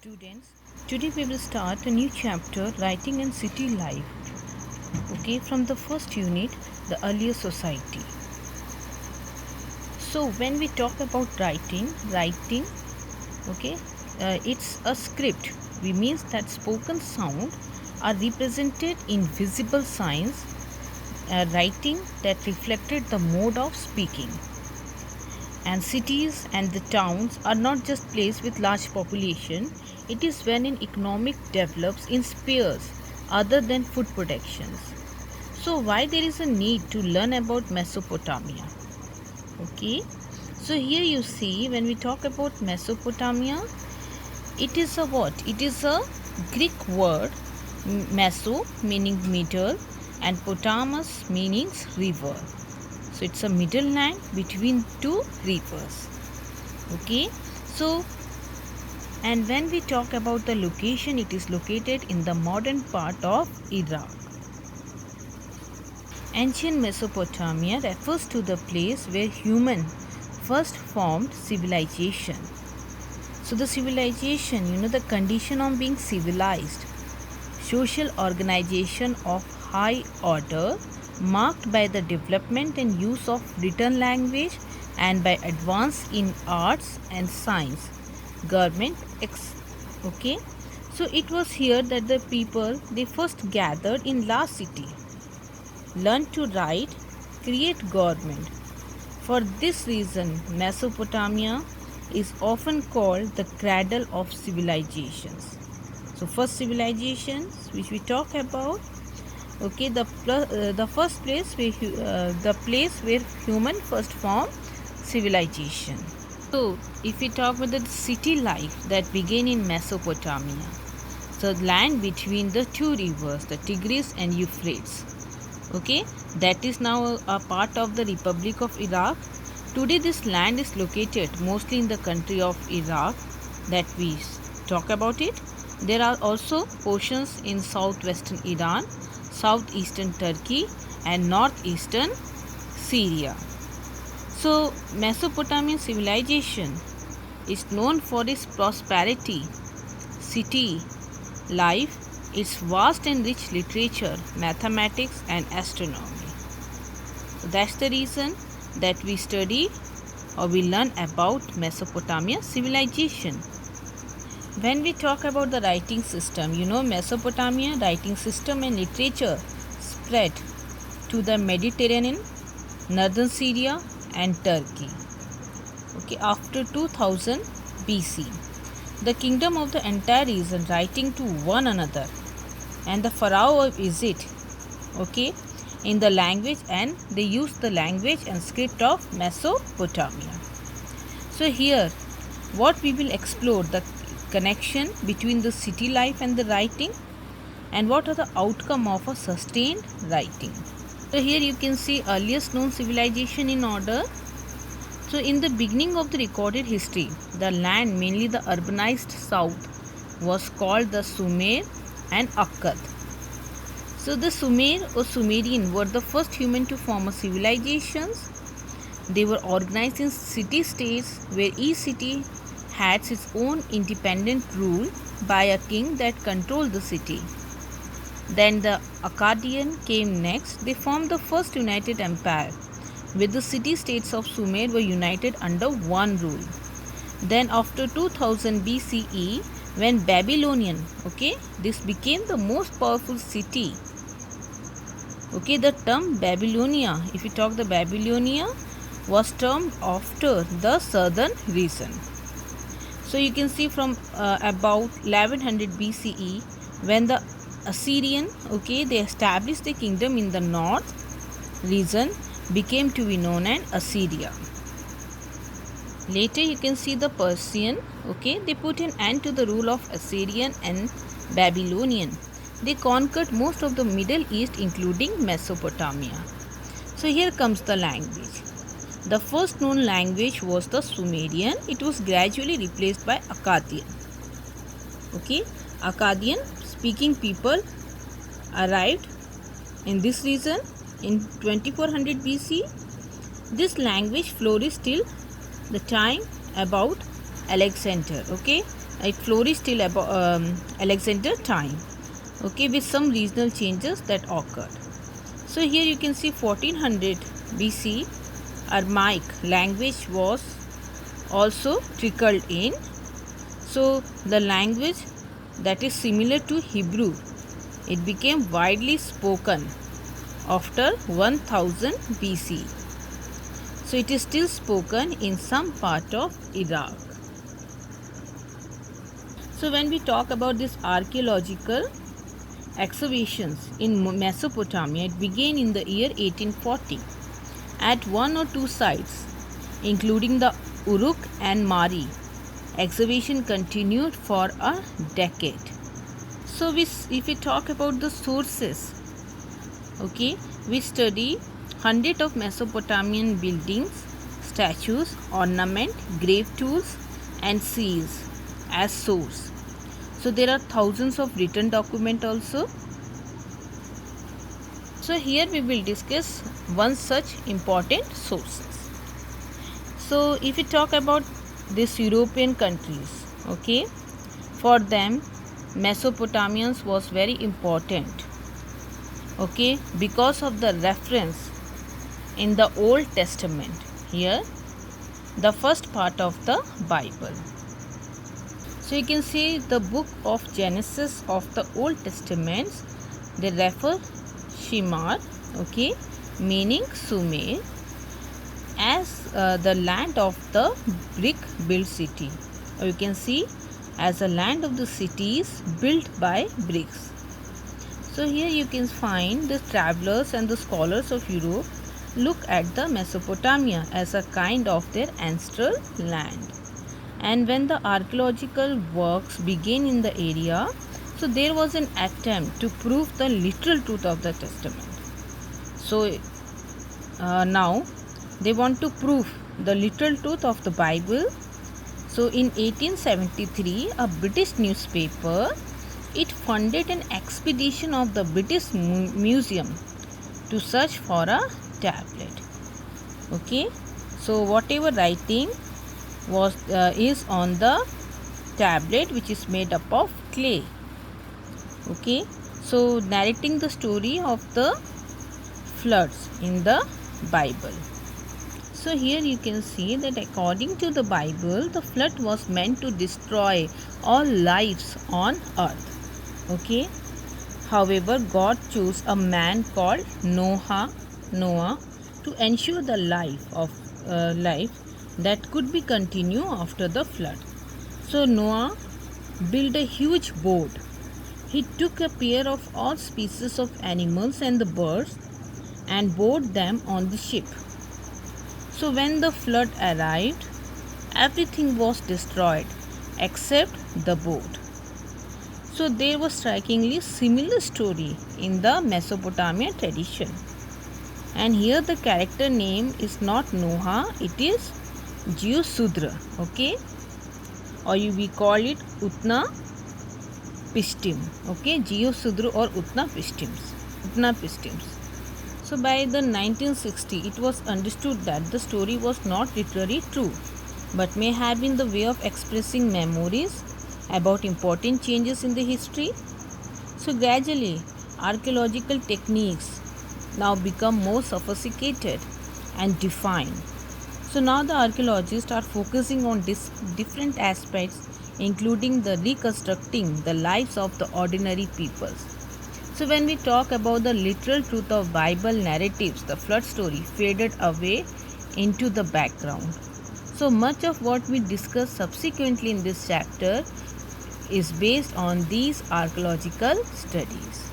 Students, today we will start a new chapter, Writing and City Life. Okay, from the first unit, the earlier society. So when we talk about writing, okay, it's a script. We means that spoken sound are represented in visible signs, writing that reflected the mode of speaking. And cities and the towns are not just places with large population, it is when an economic develops in spheres other than food productions. So why there is a need to learn about Mesopotamia? Okay, so here you see when we talk about Mesopotamia, it is a what? It is a Greek word, meso meaning middle and potamus means river. So it's a middle land between two rivers. Okay, so and when we talk about the location, it is located in the modern part of Iraq. Ancient Mesopotamia refers to the place where human first formed civilization. So the civilization, the condition of being civilized, social organization of high order marked by the development and use of written language and by advance in arts and science, government, okay. So it was here that the people they first gathered in large city, learned to write, create government. For this reason, Mesopotamia is often called the cradle of civilizations. So first civilizations which we talk about, okay, the first place where the place where human first formed civilization. So if we talk about the city life that began in Mesopotamia, so land between the two rivers, the Tigris and Euphrates, okay, that is now a part of the Republic of Iraq. Today this land is located mostly in the country of Iraq that we talk about it. There are also portions in southwestern Iran, southeastern Turkey and northeastern Syria. So Mesopotamian civilization is known for its prosperity, city life, its vast and rich literature, mathematics and astronomy. So that's the reason that we study or we learn about Mesopotamia civilization. When we talk about the writing system, Mesopotamia writing system and literature spread to the Mediterranean, northern Syria and Turkey. Okay, after 2000 BC, the kingdom of the entire region writing to one another, and the pharaoh of Egypt, okay, in the language, and they use the language and script of Mesopotamia. So here, what we will explore the connection between the city life and the writing, and what are the outcome of a sustained writing. So here you can see earliest known civilization in order. So in the beginning of the recorded history, the land, mainly the urbanized south, was called the Sumer and Akkad. So the Sumer or Sumerian were the first human to form a civilizations. They were organized in city-states where each city had its own independent rule by a king that controlled the city. Then the Akkadian came next. They formed the first united empire, where the city-states of Sumer were united under one rule. Then after 2000 BCE, when Babylonian, okay, this became the most powerful city. Okay, the term Babylonia, if you talk the Babylonia, was termed after the southern region. So you can see from about 1100 BCE, when the Assyrian, okay, they established the kingdom in the north region, became to be known as Assyria. Later you can see the Persian, okay, they put an end to the rule of Assyrian and Babylonian. They conquered most of the Middle East including Mesopotamia. So here comes the language. The first known language was the Sumerian. It was gradually replaced by Akkadian. Okay, Akkadian speaking people arrived in this region in 2400 BC. This language flourished till the time about Alexander. Okay, It flourished till about Alexander time, okay, with some regional changes that occurred. So here you can see 1400 BC, Aramaic language was also trickled in. So the language that is similar to Hebrew, it became widely spoken after 1000 BC. So it is still spoken in some part of Iraq. So when we talk about this archaeological excavations in Mesopotamia, it began in the year 1840 at one or two sites, including the Uruk and Mari. Excavation continued for a decade. So if we talk about the sources, okay, we study hundreds of Mesopotamian buildings, statues, ornament, grave tools, and seals as source. So there are thousands of written documents also. So here we will discuss one such important sources. So if we talk about these European countries, okay, for them Mesopotamians was very important, okay, because of the reference in the Old Testament, here the first part of the Bible. So you can see the book of Genesis of the Old Testament, they refer Shimar, okay, meaning Sumer, as the land of the brick built city, or you can see as a land of the cities built by bricks. So here you can find the travelers and the scholars of Europe look at the Mesopotamia as a kind of their ancestral land. And when the archaeological works began in the area, so there was an attempt to prove the literal truth of the Testament. So now they want to prove the literal truth of the Bible. So in 1873, a British newspaper, it funded an expedition of the British Museum to search for a tablet. Okay, so whatever writing was is on the tablet, which is made up of clay. Okay, so narrating the story of the floods in the Bible. So here you can see that according to the Bible, the flood was meant to destroy all lives on earth. Okay. However, God chose a man called Noah to ensure the life that could be continued after the flood. So Noah built a huge boat. He took a pair of all species of animals and the birds and boarded them on the ship. So when the flood arrived, everything was destroyed except the boat. So there was strikingly similar story in the Mesopotamian tradition. And here the character name is not Noah, it is Geosudra, okay, or we call it Utna Pishtim, okay, Geosudra or Utna Pishtims. So by the 1960, it was understood that the story was not literally true, but may have been the way of expressing memories about important changes in the history. So gradually, archaeological techniques now become more sophisticated and defined. So now the archaeologists are focusing on different aspects, including the reconstructing the lives of the ordinary peoples. So when we talk about the literal truth of Bible narratives, the flood story faded away into the background. So much of what we discuss subsequently in this chapter is based on these archaeological studies.